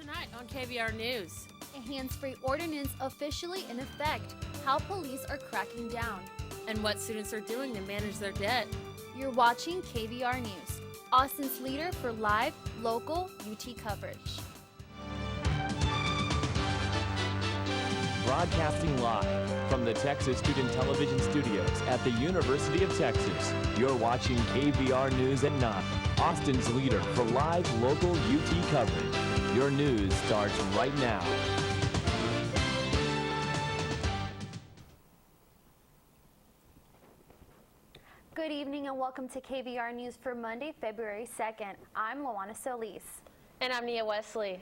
Tonight on KVR News. A hands-free ordinance officially in effect. How police are cracking down. And what students are doing to manage their debt. You're watching KVR News, Austin's leader for live, local UT coverage. Broadcasting live from the Texas Student Television Studios at the University of Texas. You're watching KVR News at 9, Austin's leader for live, local UT coverage. Your news starts right now. Good evening and welcome to KVR News for Monday, February 2nd. I'm Luana Solis. And I'm Nia Wesley.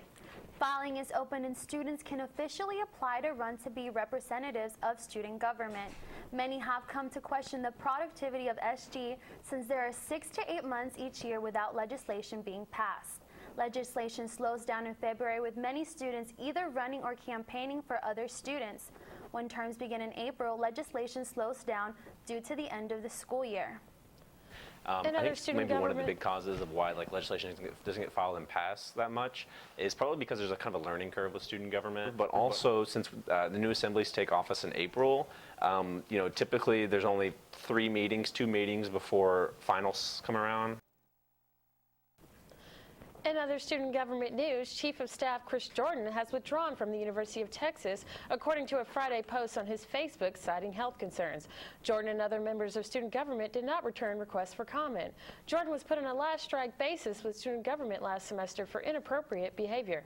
Filing is open and students can officially apply to run to be representatives of student government. Many have come to question the productivity of SG since there are 6 to 8 months each year without legislation being passed. Legislation slows down in February with many students either running or campaigning for other students. When terms begin in April, legislation slows down due to the end of the school year. I think maybe one of the big causes of why legislation doesn't get filed and passed that much is probably because there's a kind of a learning curve with student government, but also since the new assemblies take office in April, typically there's only 2 meetings before finals come around. In other student government news, Chief of Staff Chris Jordan has withdrawn from the University of Texas, according to a Friday post on his Facebook citing health concerns. Jordan and other members of student government did not return requests for comment. Jordan was put on a last strike basis with student government last semester for inappropriate behavior.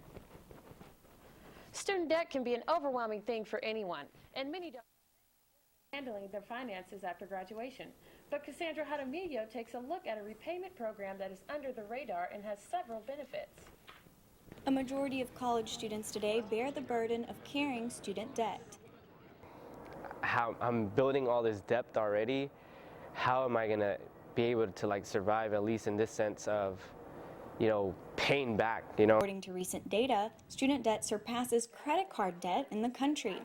Student debt can be an overwhelming thing for anyone, and many don't handling their finances after graduation. But Cassandra Jaramillo takes a look at a repayment program that is under the radar and has several benefits. A majority of college students today bear the burden of carrying student debt. I'm building all this debt already. How am I going to be able to survive, at least in this sense of, paying back, According to recent data, student debt surpasses credit card debt in the country.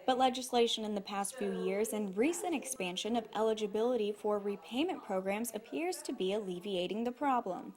But legislation in the past few years and recent expansion of eligibility for repayment programs appears to be alleviating the problem.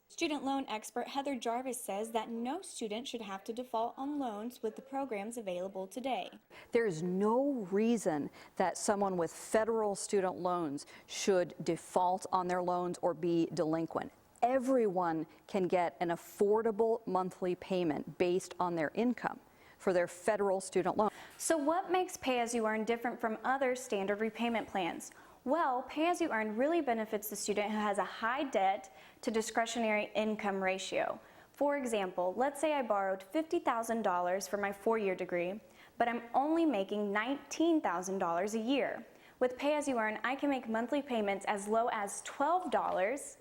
Student loan expert Heather Jarvis says that no student should have to default on loans with the programs available today. There is no reason that someone with federal student loans should default on their loans or be delinquent. Everyone can get an affordable monthly payment based on their income for their federal student loan. So what makes pay-as-you-earn different from other standard repayment plans? Well, pay-as-you-earn really benefits the student who has a high debt to discretionary income ratio. For example, let's say I borrowed $50,000 for my 4-year degree, but I'm only making $19,000 a year. With pay-as-you-earn, I can make monthly payments as low as $12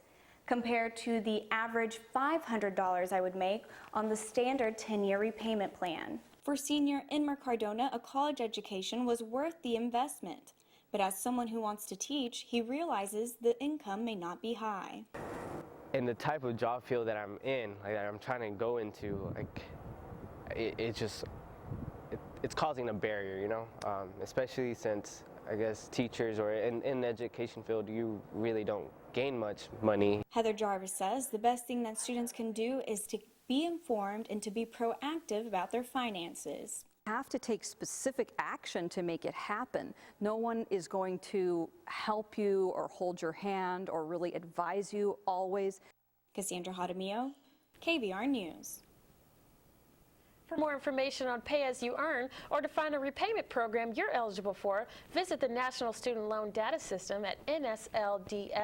compared to the average $500 I would make on the standard 10-year repayment plan. For senior Inmer Cardona, a college education was worth the investment. But as someone who wants to teach, he realizes the income may not be high. In the type of job field that I'm in, that I'm trying to go into, it's causing a barrier, especially since I guess teachers or in the education field, you really don't gain much money. Heather Jarvis says the best thing that students can do is to be informed and to be proactive about their finances. You have to take specific action to make it happen. No one is going to help you or hold your hand or really advise you always. Cassandra Jaramillo, KVR News. For more information on pay-as-you-earn or to find a repayment program you're eligible for, visit the National Student Loan Data System at nslds.ed.gov.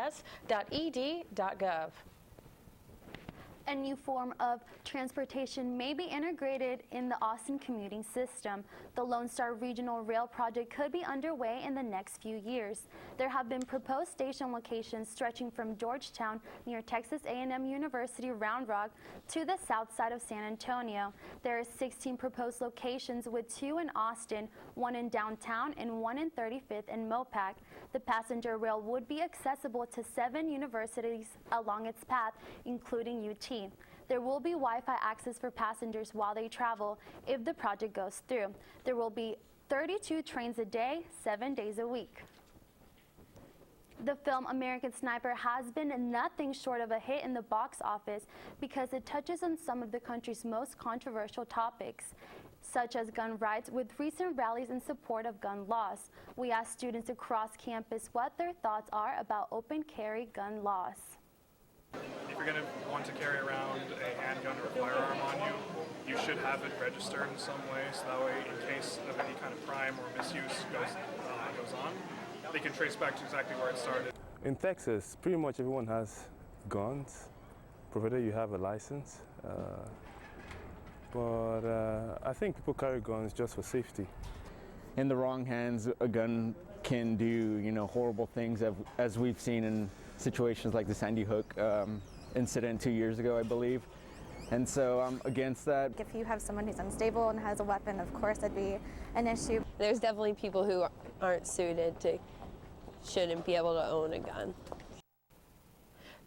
A new form of transportation may be integrated in the Austin commuting system. The Lone Star Regional Rail project could be underway in the next few years. There have been proposed station locations stretching from Georgetown near Texas A&M University Round Rock to the south side of San Antonio. There are 16 proposed locations with 2 in Austin, 1 in downtown, and 1 in 35th and Mopac. The passenger rail would be accessible to 7 universities along its path, including UT. There will be Wi-Fi access for passengers while they travel if the project goes through. There will be 32 trains a day, 7 days a week. The film American Sniper has been nothing short of a hit in the box office because it touches on some of the country's most controversial topics, such as gun rights, with recent rallies in support of gun laws. We asked students across campus what their thoughts are about open carry gun laws. If you're going to want to carry around a handgun or a firearm on you, you should have it registered in some way, so that way in case of any kind of crime or misuse goes on, they can trace back to exactly where it started. In Texas, pretty much everyone has guns, provided you have a license. But I think people carry guns just for safety. In the wrong hands, a gun can do, horrible things, as we've seen in situations like the Sandy Hook incident 2 years ago, I believe. And so I'm against that. If you have someone who's unstable and has a weapon, of course that'd be an issue. There's definitely people who aren't suited shouldn't be able to own a gun.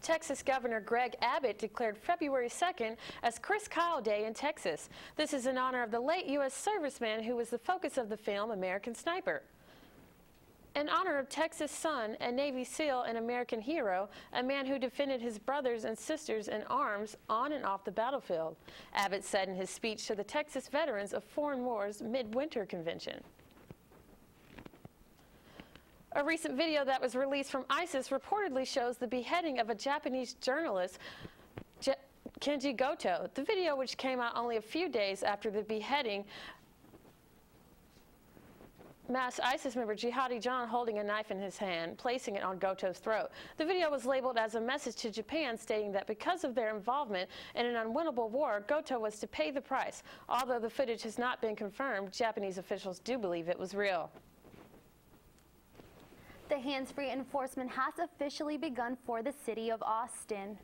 Texas Governor Greg Abbott declared February 2nd as Chris Kyle Day in Texas. This is in honor of the late U.S. serviceman who was the focus of the film American Sniper. In honor of Texas' son, a Navy SEAL and American hero, a man who defended his brothers and sisters in arms on and off the battlefield, Abbott said in his speech to the Texas Veterans of Foreign Wars Midwinter Convention. A recent video that was released from ISIS reportedly shows the beheading of a Japanese journalist, Kenji Goto. The video, which came out only a few days after the beheading, masked ISIS member Jihadi John holding a knife in his hand, placing it on Goto's throat. The video was labeled as a message to Japan, stating that because of their involvement in an unwinnable war, Goto was to pay the price. Although the footage has not been confirmed, Japanese officials do believe it was real. The hands-free enforcement has officially begun for the city of Austin.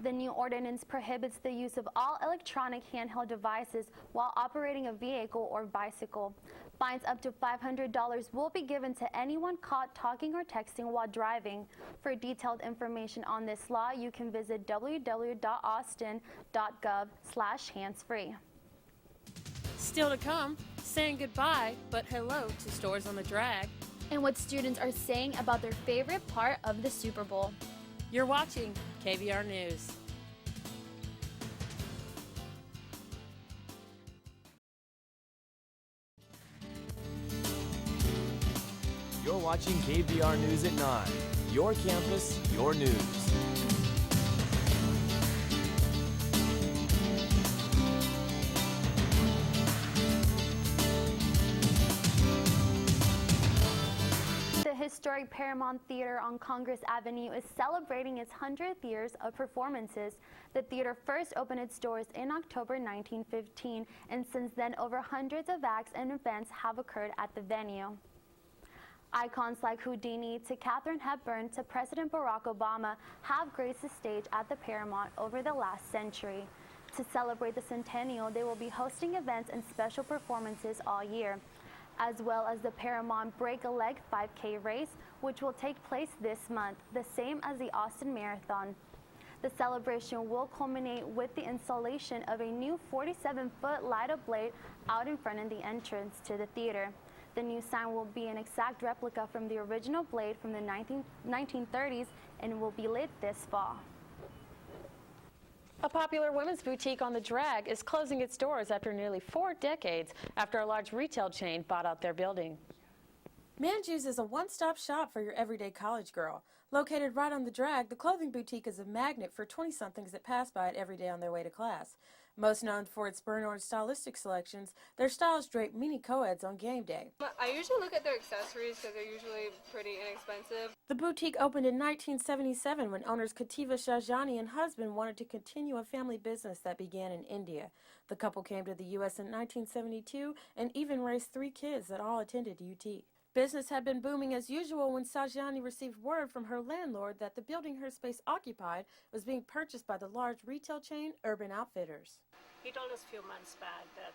The new ordinance prohibits the use of all electronic handheld devices while operating a vehicle or bicycle. Fines up to $500 will be given to anyone caught talking or texting while driving. For detailed information on this law, you can visit www.austin.gov/handsfree. Still to come, saying goodbye but hello to stores on the drag. And what students are saying about their favorite part of the Super Bowl. You're watching KVR News. You're watching KVR News at 9. Your campus, your news. The historic Paramount Theater on Congress Avenue is celebrating its 100th years of performances. The theater first opened its doors in October 1915, and since then over hundreds of acts and events have occurred at the venue. Icons like Houdini to Katharine Hepburn to President Barack Obama have graced the stage at the Paramount over the last century. To celebrate the centennial, they will be hosting events and special performances all year, as well as the Paramount Break a Leg 5K race, which will take place this month, the same as the Austin Marathon. The celebration will culminate with the installation of a new 47-foot light-up blade out in front of the entrance to the theater. The new sign will be an exact replica from the original blade from the 1930s and will be lit this fall. A popular women's boutique on the drag is closing its doors after nearly 4 decades after a large retail chain bought out their building. Manju's is a one-stop shop for your everyday college girl. Located right on the drag, the clothing boutique is a magnet for 20-somethings that pass by it every day on their way to class. Most known for its burn-orange stylistic selections, their styles drape mini co-eds on game day. I usually look at their accessories because they're usually pretty inexpensive. The boutique opened in 1977 when owners Kativa Shahjani and husband wanted to continue a family business that began in India. The couple came to the U.S. in 1972 and even raised 3 kids that all attended UT. Business had been booming as usual when Shahjani received word from her landlord that the building her space occupied was being purchased by the large retail chain Urban Outfitters. He told us a few months back that,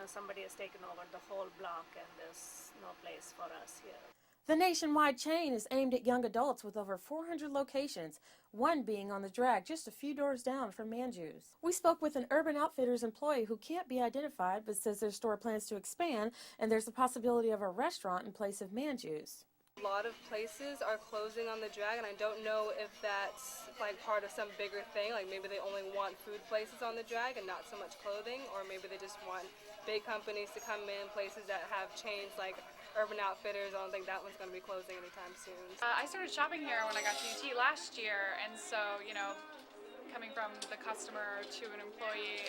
somebody has taken over the whole block and there's no place for us here. The nationwide chain is aimed at young adults with over 400 locations, one being on the drag just a few doors down from Manju's. We spoke with an Urban Outfitters employee who can't be identified but says their store plans to expand and there's the possibility of a restaurant in place of Manju's. A lot of places are closing on the drag, and I don't know if that's like part of some bigger thing, like maybe they only want food places on the drag and not so much clothing, or maybe they just want big companies to come in, places that have chains like Urban Outfitters. I don't think that one's going to be closing anytime soon. I started shopping here when I got to UT last year, and so, you know, coming from the customer to an employee,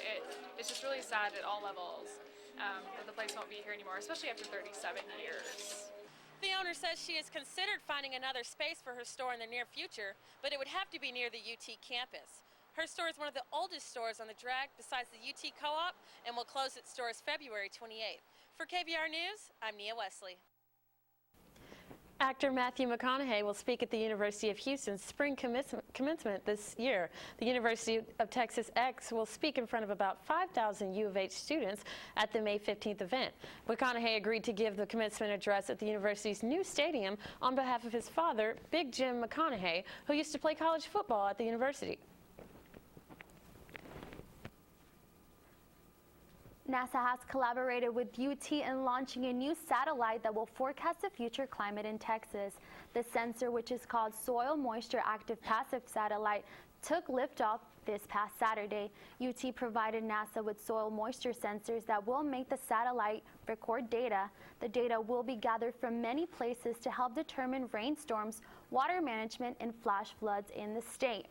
it's just really sad at all levels that the place won't be here anymore, especially after 37 years. The owner says she has considered finding another space for her store in the near future, but it would have to be near the UT campus. Her store is one of the oldest stores on the drag besides the UT Co-op and will close its doors February 28th. For KVR News, I'm Nia Wesley. Actor Matthew McConaughey will speak at the University of Houston's spring commencement this year. The University of Texas X will speak in front of about 5,000 U of H students at the May 15th event. McConaughey agreed to give the commencement address at the university's new stadium on behalf of his father, Big Jim McConaughey, who used to play college football at the university. NASA has collaborated with UT in launching a new satellite that will forecast the future climate in Texas. The sensor, which is called Soil Moisture Active Passive Satellite, took liftoff this past Saturday. UT provided NASA with soil moisture sensors that will make the satellite record data. The data will be gathered from many places to help determine rainstorms, water management, and flash floods in the state.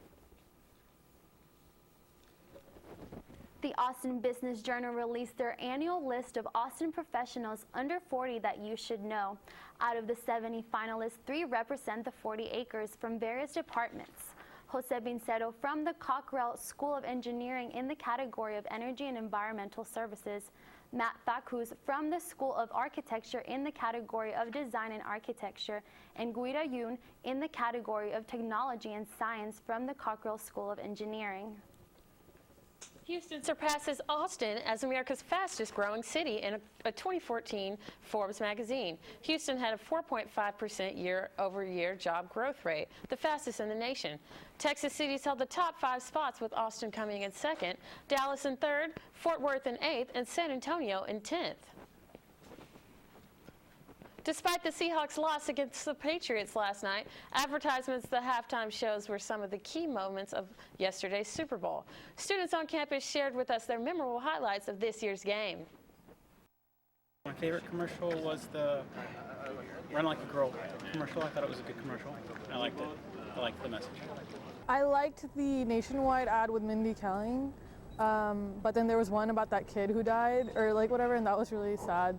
The Austin Business Journal released their annual list of Austin professionals under 40 that you should know. Out of the 70 finalists, 3 represent the 40 acres from various departments. Jose Vincero from the Cockrell School of Engineering in the category of Energy and Environmental Services, Matt Facuz from the School of Architecture in the category of Design and Architecture, and Guida Yoon in the category of Technology and Science from the Cockrell School of Engineering. Houston surpasses Austin as America's fastest growing city in a 2014 Forbes magazine. Houston had a 4.5% year-over-year job growth rate, the fastest in the nation. Texas cities held the top 5 spots, with Austin coming in 2nd, Dallas in 3rd, Fort Worth in 8th, and San Antonio in 10th. Despite the Seahawks' loss against the Patriots last night, advertisements, the halftime shows were some of the key moments of yesterday's Super Bowl. Students on campus shared with us their memorable highlights of this year's game. My favorite commercial was the Run Like a Girl commercial. I thought it was a good commercial. I liked it. I liked the message. I liked the Nationwide ad with Mindy Kaling, but then there was one about that kid who died, or like whatever, and that was really sad.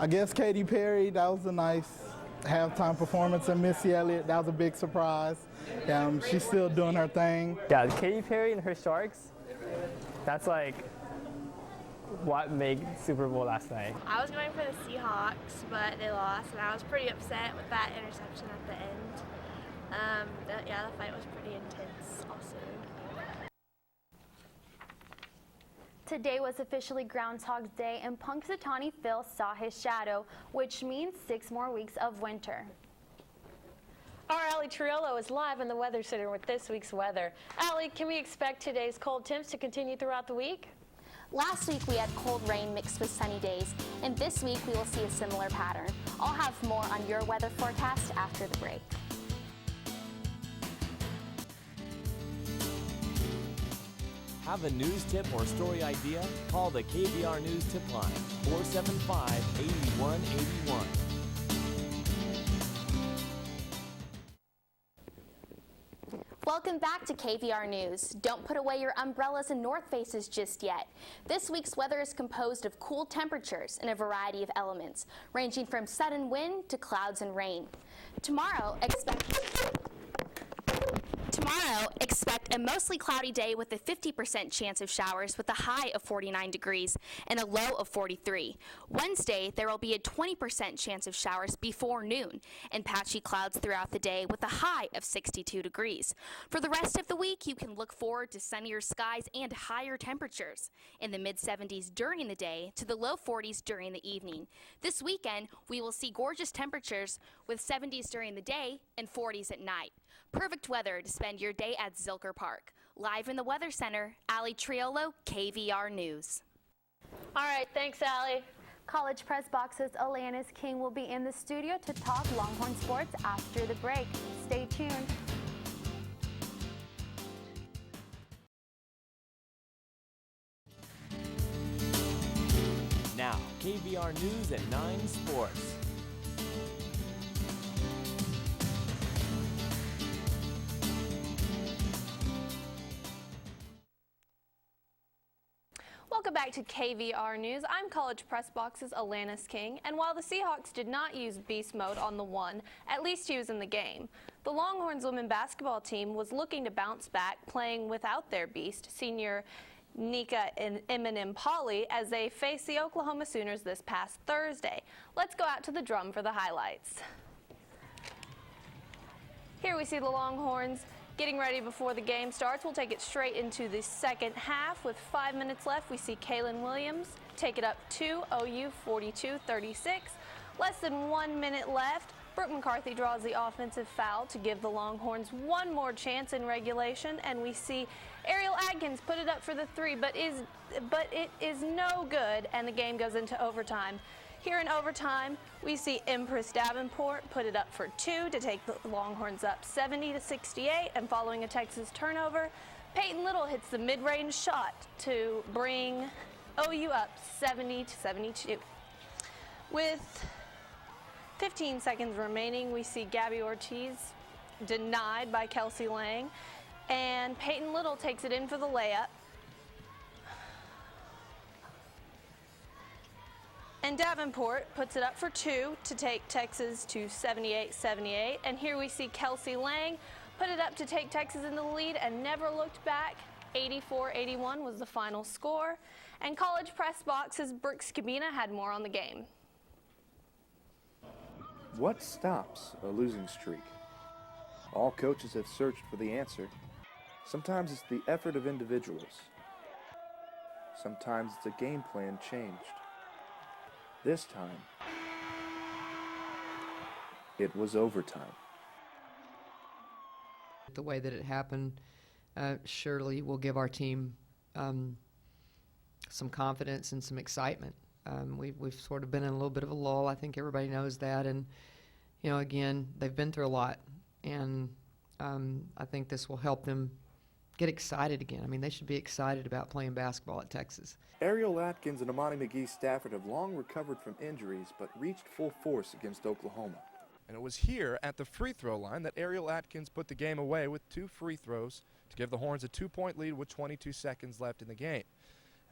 I guess Katy Perry, that was a nice halftime performance, and Missy Elliott, that was a big surprise. She's still doing her thing. Yeah, Katy Perry and her Sharks, that's like what made Super Bowl last night. I was going for the Seahawks, but they lost, and I was pretty upset with that interception at the end. Yeah, the fight was pretty intense also. Today was officially Groundhog Day, and Punxsutawney Phil saw his shadow, which means 6 more weeks of winter. Our Allie Triolo is live in the Weather Center with this week's weather. Allie, can we expect today's cold temps to continue throughout the week? Last week we had cold rain mixed with sunny days, and this week we will see a similar pattern. I'll have more on your weather forecast after the break. Have a news tip or story idea? Call the KVR News Tip Line, 475-8181. Welcome back to KVR News. Don't put away your umbrellas and North Faces just yet. This week's weather is composed of cool temperatures and a variety of elements, ranging from sudden wind to clouds and rain. Tomorrow, expect a mostly cloudy day with a 50% chance of showers with a high of 49 degrees and a low of 43. Wednesday, there will be a 20% chance of showers before noon and patchy clouds throughout the day with a high of 62 degrees. For the rest of the week, you can look forward to sunnier skies and higher temperatures in the mid-70s during the day to the low 40s during the evening. This weekend, we will see gorgeous temperatures with 70s during the day and 40s at night. Perfect weather to spend your day at Zilker Park. Live in the Weather Center, Allie Triolo, KVR News. All right, thanks, Allie. College Press Box's Alanis King will be in the studio to talk Longhorn sports after the break. Stay tuned. Now, KVR News at 9 Sports. Welcome back to KVR News. I'm College Press Box's Alanis King, and while the Seahawks did not use beast mode on the one, at least he was in the game. The Longhorns women basketball team was looking to bounce back, playing without their beast, senior Nika and Eminem Polly, as they face the Oklahoma Sooners this past Thursday. Let's go out to the drum for the highlights. Here we see the Longhorns getting ready before the game starts. We'll take it straight into the second half. With 5 minutes left, we see Kaylin Williams take it up to OU 42-36. Less than 1 minute left. Brooke McCarthy draws the offensive foul to give the Longhorns one more chance in regulation, and we see Ariel Adkins put it up for the three, but it is no good, and the game goes into overtime. Here in overtime, we see Empress Davenport put it up for two to take the Longhorns up 70-68, and following a Texas turnover, Peyton Little hits the mid-range shot to bring OU up 70-72. With 15 seconds remaining, we see Gabby Ortiz denied by Kelsey Lang, and Peyton Little takes it in for the layup. And Davenport puts it up for two to take Texas to 78-78. And here we see Kelsey Lang put it up to take Texas in the lead and never looked back. 84-81 was the final score. And College Press Box's Brooke Scabina had more on the game. What stops a losing streak? All coaches have searched for the answer. Sometimes it's the effort of individuals. Sometimes it's a game plan changed. This time, it was overtime. The way that it happened surely will give our team some confidence and some excitement. We've sort of been in a little bit of a lull. I think everybody knows that. And, you know, again, they've been through a lot. And I think this will help them get excited again. I mean, they should be excited about playing basketball at Texas. Ariel Atkins and Amani McGee Stafford have long recovered from injuries, but reached full force against Oklahoma. And it was here at the free throw line that Ariel Atkins put the game away with 2 free throws to give the Horns a 2-point lead with 22 seconds left in the game.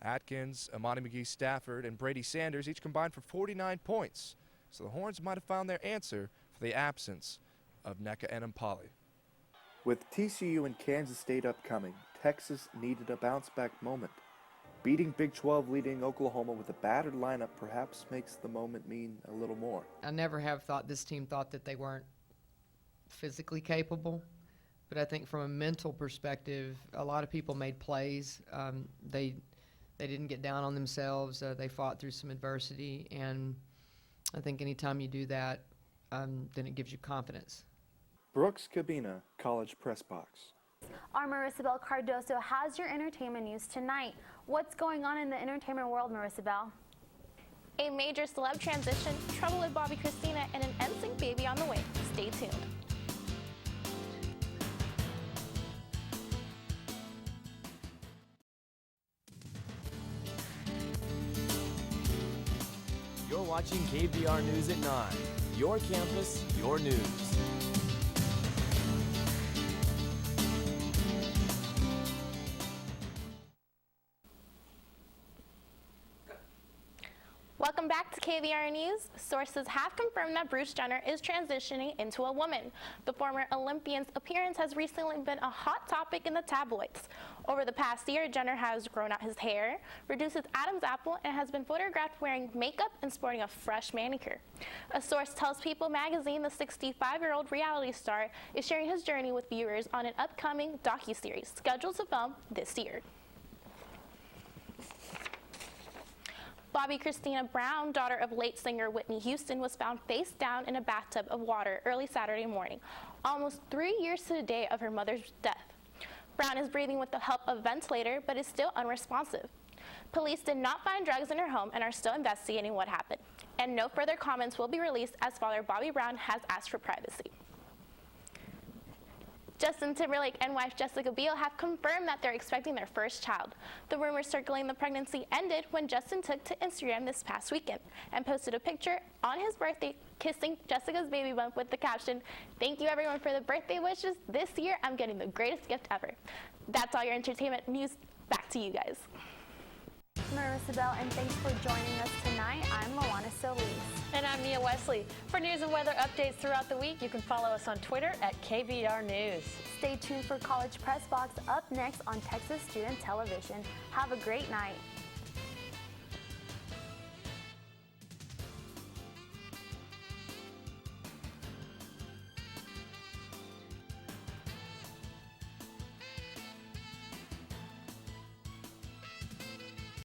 Atkins, Amani McGee Stafford, and Brady Sanders each combined for 49 points. So the Horns might have found their answer for the absence of Nneka Enampali. With TCU and Kansas State upcoming, Texas needed a bounce-back moment. Beating Big 12 leading Oklahoma with a battered lineup perhaps makes the moment mean a little more. I never have thought this team thought that they weren't physically capable, but I think from a mental perspective, a lot of people made plays. They didn't get down on themselves. They fought through some adversity, and I think anytime you do that, then it gives you confidence. Brooks Cabina, College Press Box. Our Marissabel Cardoso has your entertainment news tonight. What's going on in the entertainment world, Marissabel? A major celeb transition, trouble with Bobby Christina, and an NSYNC baby on the way. Stay tuned. You're watching KVR News at 9. Your campus, your news. Welcome back to KVR News. Sources have confirmed that Bruce Jenner is transitioning into a woman. The former Olympian's appearance has recently been a hot topic in the tabloids. Over the past year, Jenner has grown out his hair, reduced his Adam's apple, and has been photographed wearing makeup and sporting a fresh manicure. A source tells People magazine the 65-year-old reality star is sharing his journey with viewers on an upcoming docuseries scheduled to film this year. Bobby Christina Brown, daughter of late singer Whitney Houston, was found face down in a bathtub of water early Saturday morning, almost 3 years to the day of her mother's death. Brown is breathing with the help of a ventilator, but is still unresponsive. Police did not find drugs in her home and are still investigating what happened. And no further comments will be released as Father Bobby Brown has asked for privacy. Justin Timberlake and wife Jessica Biel have confirmed that they're expecting their first child. The rumors circling the pregnancy ended when Justin took to Instagram this past weekend and posted a picture on his birthday kissing Jessica's baby bump with the caption, "Thank you everyone for the birthday wishes. This year I'm getting the greatest gift ever." That's all your entertainment news. Back to you guys. Marissa Bell, and thanks for joining us tonight. I'm Luana Solis. And I'm Nia Wesley. For news and weather updates throughout the week, you can follow us on Twitter at KVR News. Stay tuned for College Press Box up next on Texas Student Television. Have a great night.